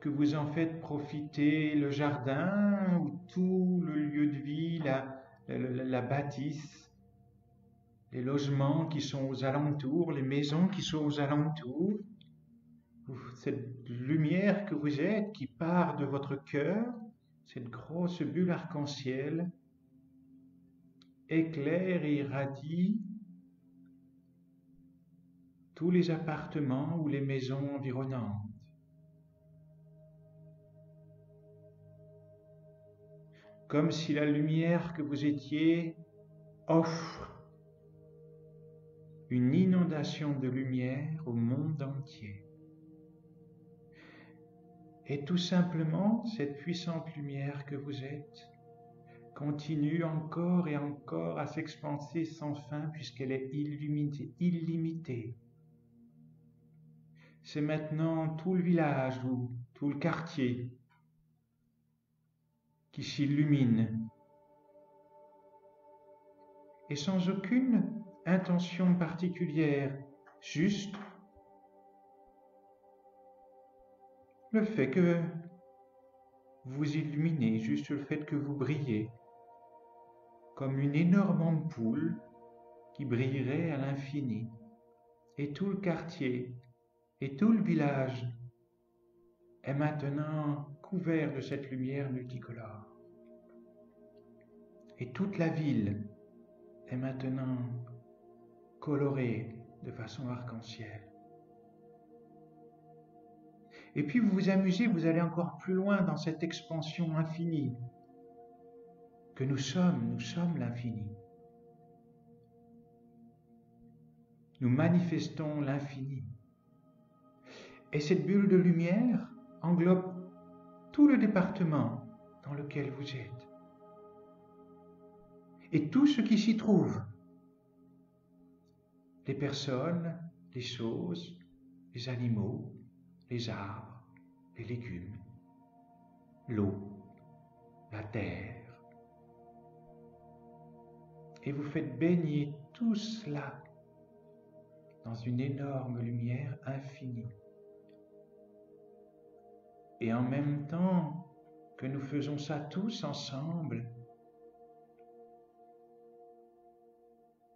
que vous en faites profiter le jardin ou tout le lieu de vie, la bâtisse, les logements qui sont aux alentours, les maisons qui sont aux alentours. Cette lumière que vous êtes, qui part de votre cœur, cette grosse bulle arc-en-ciel, éclaire et irradie tous les appartements ou les maisons environnantes. Comme si la lumière que vous étiez offre une inondation de lumière au monde entier. Et tout simplement, cette puissante lumière que vous êtes continue encore et encore à s'expanser sans fin puisqu'elle est illimitée. C'est maintenant tout le village ou tout le quartier qui s'illumine. Et sans aucune intention particulière, juste le fait que vous illuminez, juste le fait que vous brillez, comme une énorme ampoule qui brillerait à l'infini. Et tout le quartier et tout le village est maintenant couvert de cette lumière multicolore. Et toute la ville est maintenant colorée de façon arc-en-ciel. Et puis vous vous amusez, vous allez encore plus loin dans cette expansion infinie que nous sommes l'infini. Nous manifestons l'infini. Et cette bulle de lumière englobe tout le département dans lequel vous êtes. Et tout ce qui s'y trouve. Les personnes, les choses, les animaux, les arbres, les légumes, l'eau, la terre. Et vous faites baigner tout cela dans une énorme lumière infinie. Et en même temps que nous faisons ça tous ensemble,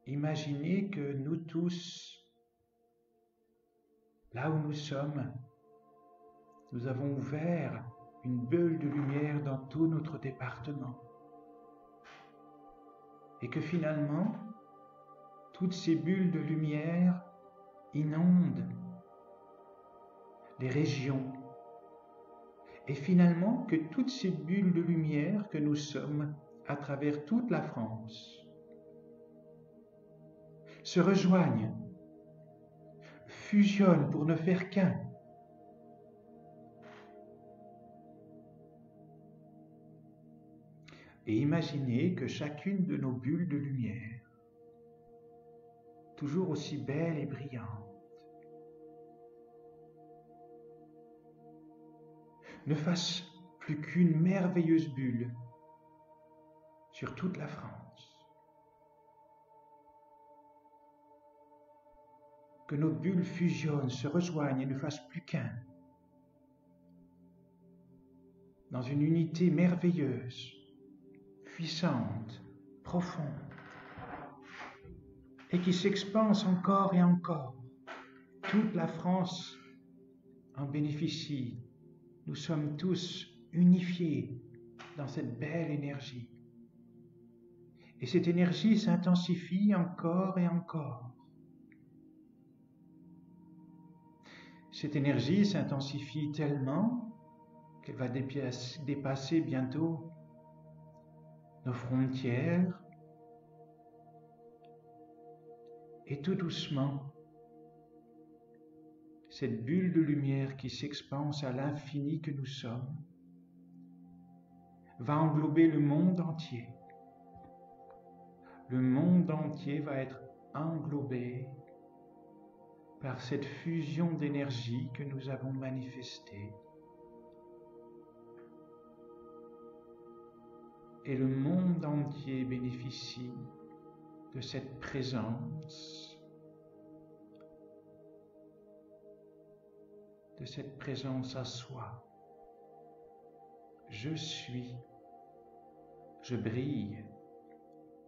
imaginez que nous tous, là où nous sommes, nous avons ouvert une bulle de lumière dans tout notre département. Et que finalement, toutes ces bulles de lumière inonde les régions, et finalement que toutes ces bulles de lumière que nous sommes à travers toute la France se rejoignent, fusionnent pour ne faire qu'un. Et imaginez que chacune de nos bulles de lumière, toujours aussi belle et brillante, ne fasse plus qu'une merveilleuse bulle sur toute la France. Que nos bulles fusionnent, se rejoignent et ne fassent plus qu'un, dans une unité merveilleuse, puissante, profonde, et qui s'expanse encore et encore. Toute la France en bénéficie. Nous sommes tous unifiés dans cette belle énergie. Et cette énergie s'intensifie encore et encore. Cette énergie s'intensifie tellement qu'elle va dépasser bientôt nos frontières. Et tout doucement, cette bulle de lumière qui s'expanse à l'infini que nous sommes va englober le monde entier. Le monde entier va être englobé par cette fusion d'énergie que nous avons manifestée. Et le monde entier bénéficie de cette présence, à soi. Je suis, je brille,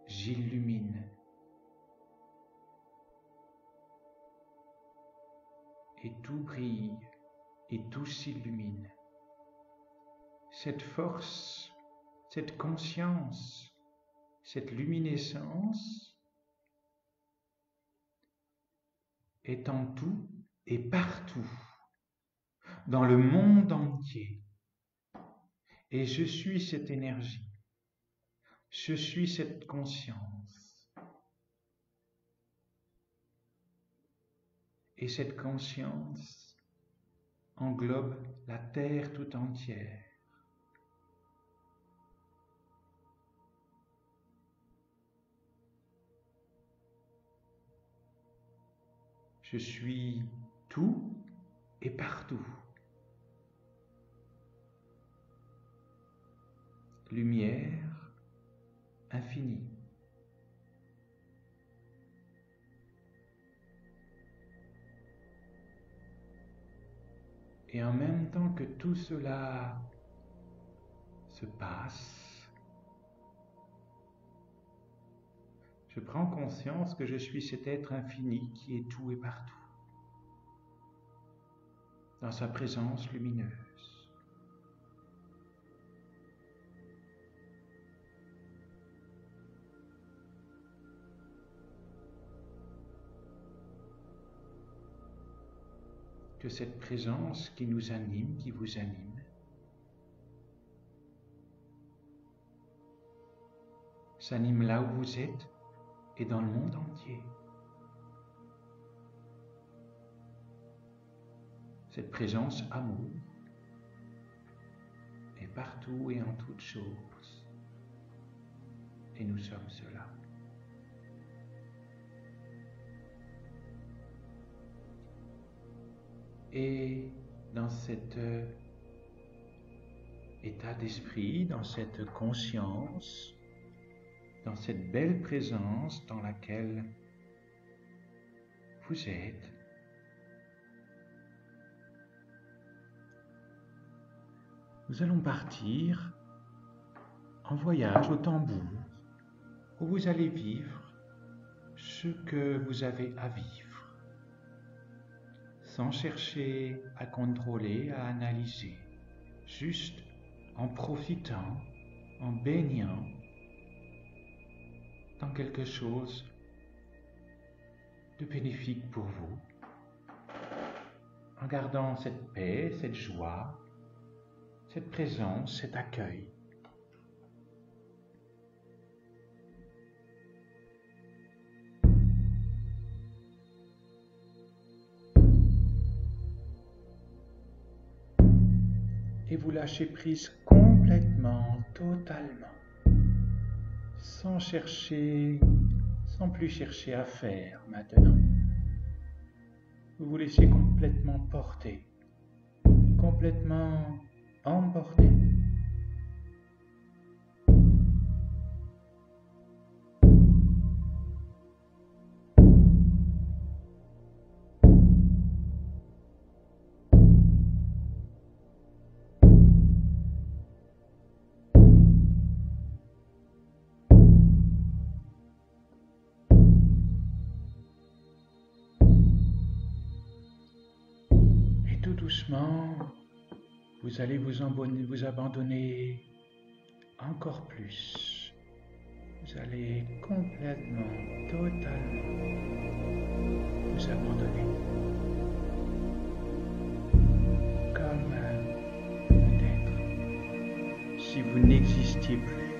j'illumine. Et tout brille et tout s'illumine. Cette force, cette conscience, cette luminescence est en tout et partout, dans le monde entier. Et je suis cette énergie, je suis cette conscience. Et cette conscience englobe la terre tout entière. Je suis tout et partout. Lumière infinie. Et en même temps que tout cela se passe, je prends conscience que je suis cet être infini qui est tout et partout, dans sa présence lumineuse. Que cette présence qui nous anime, qui vous anime, s'anime là où vous êtes et dans le monde entier. Cette présence amour est partout et en toutes choses. Et nous sommes cela. Et dans cet état d'esprit, dans cette conscience, dans cette belle présence dans laquelle vous êtes, nous allons partir en voyage au tambour où vous allez vivre ce que vous avez à vivre, sans chercher à contrôler, à analyser, juste en profitant, en baignant dans quelque chose de bénéfique pour vous, en gardant cette paix, cette joie, cette présence, cet accueil. Et vous lâchez prise complètement, totalement, sans plus chercher à faire maintenant. Vous vous laissez complètement porter, complètement emporter. Tout doucement, vous allez vous abandonner encore plus. Vous allez complètement, totalement vous abandonner. Comme peut-être si vous n'existiez plus.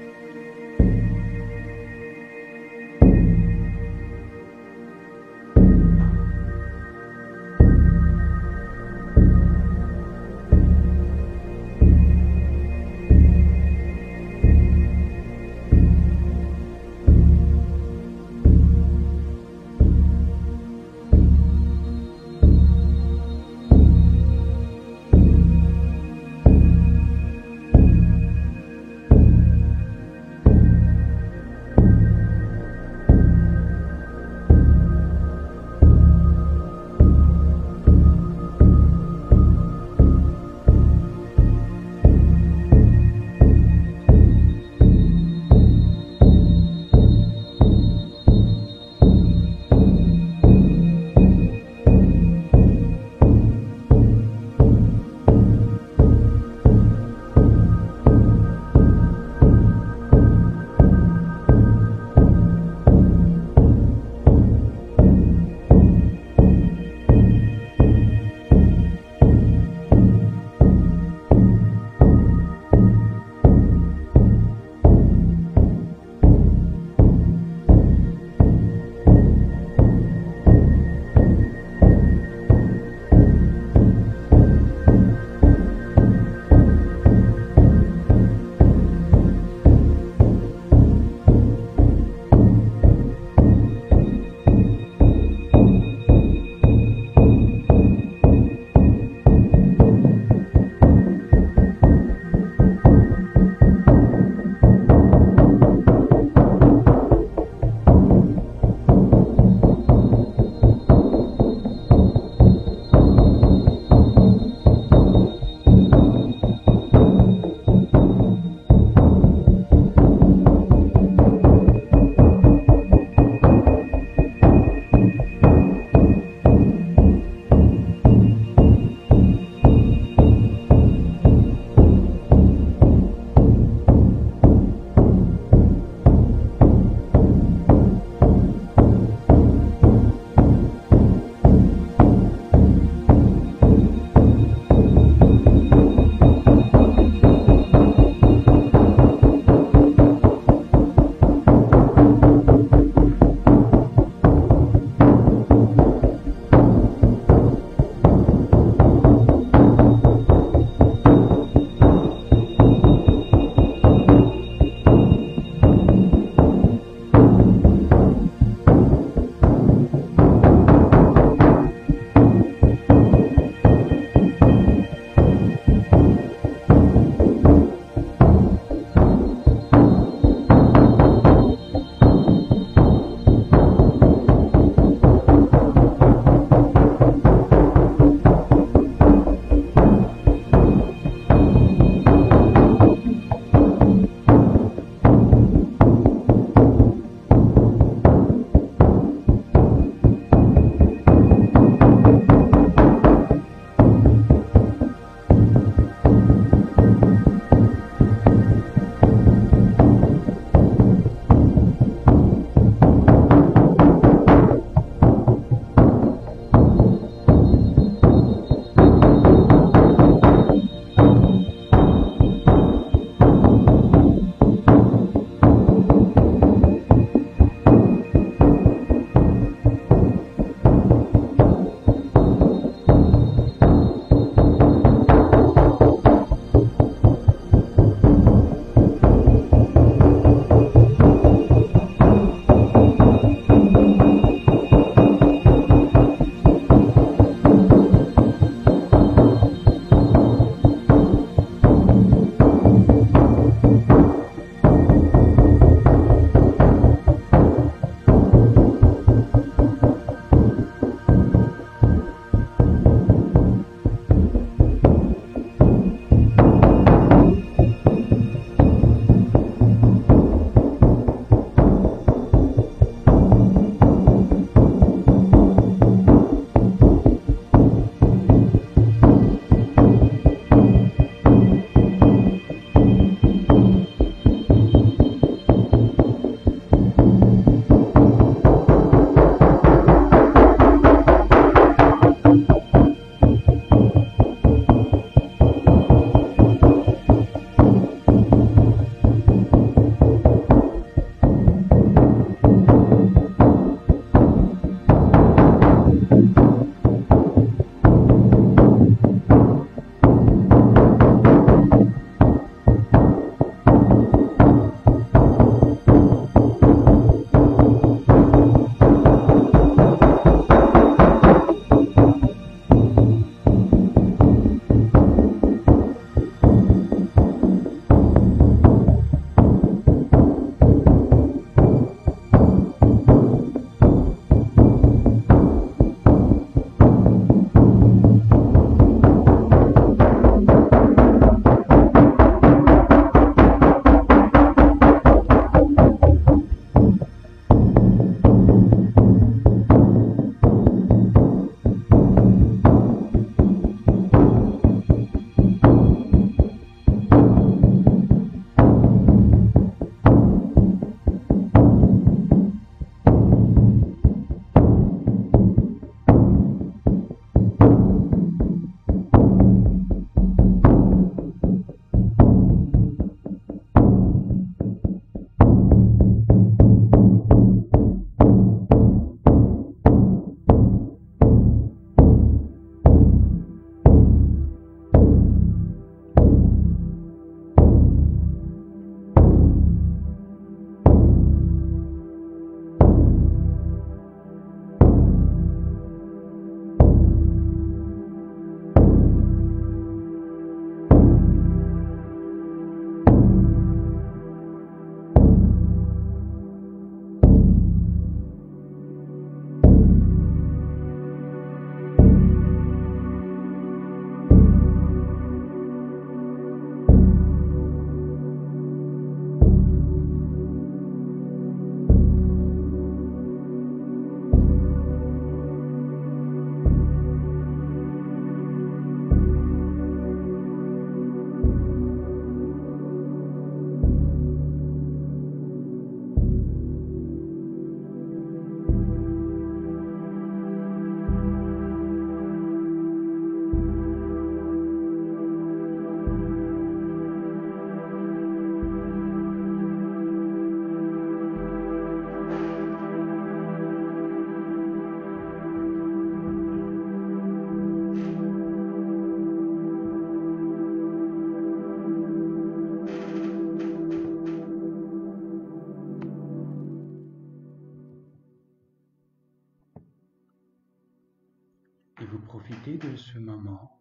Et vous profitez de ce moment,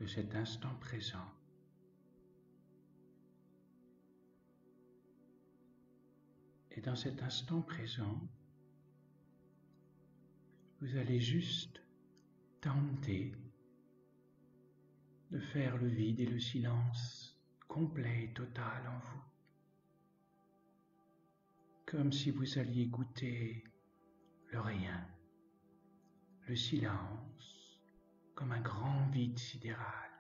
de cet instant présent. Et dans cet instant présent, vous allez juste tenter de faire le vide et le silence complet et total en vous. Comme si vous alliez goûter le rien, le silence, comme un grand vide sidéral.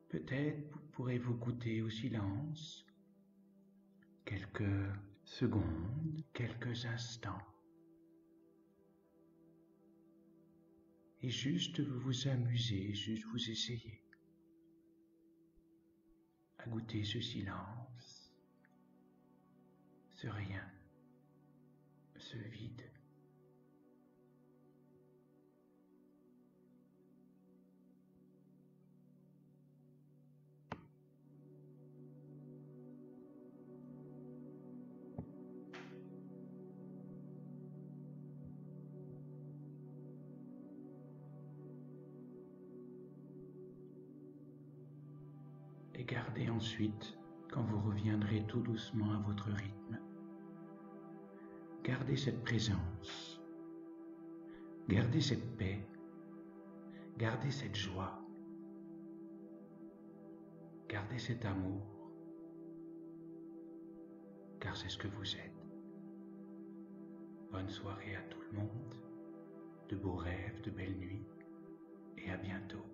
Peut-être pourrez-vous goûter au silence quelques secondes, quelques instants. Et juste vous vous amusez, juste vous essayez à goûter ce silence, ce rien, ce vide. Et gardez ensuite, quand vous reviendrez tout doucement à votre rythme, gardez cette présence, gardez cette paix, gardez cette joie, gardez cet amour, car c'est ce que vous êtes. Bonne soirée à tout le monde, de beaux rêves, de belles nuits, et à bientôt.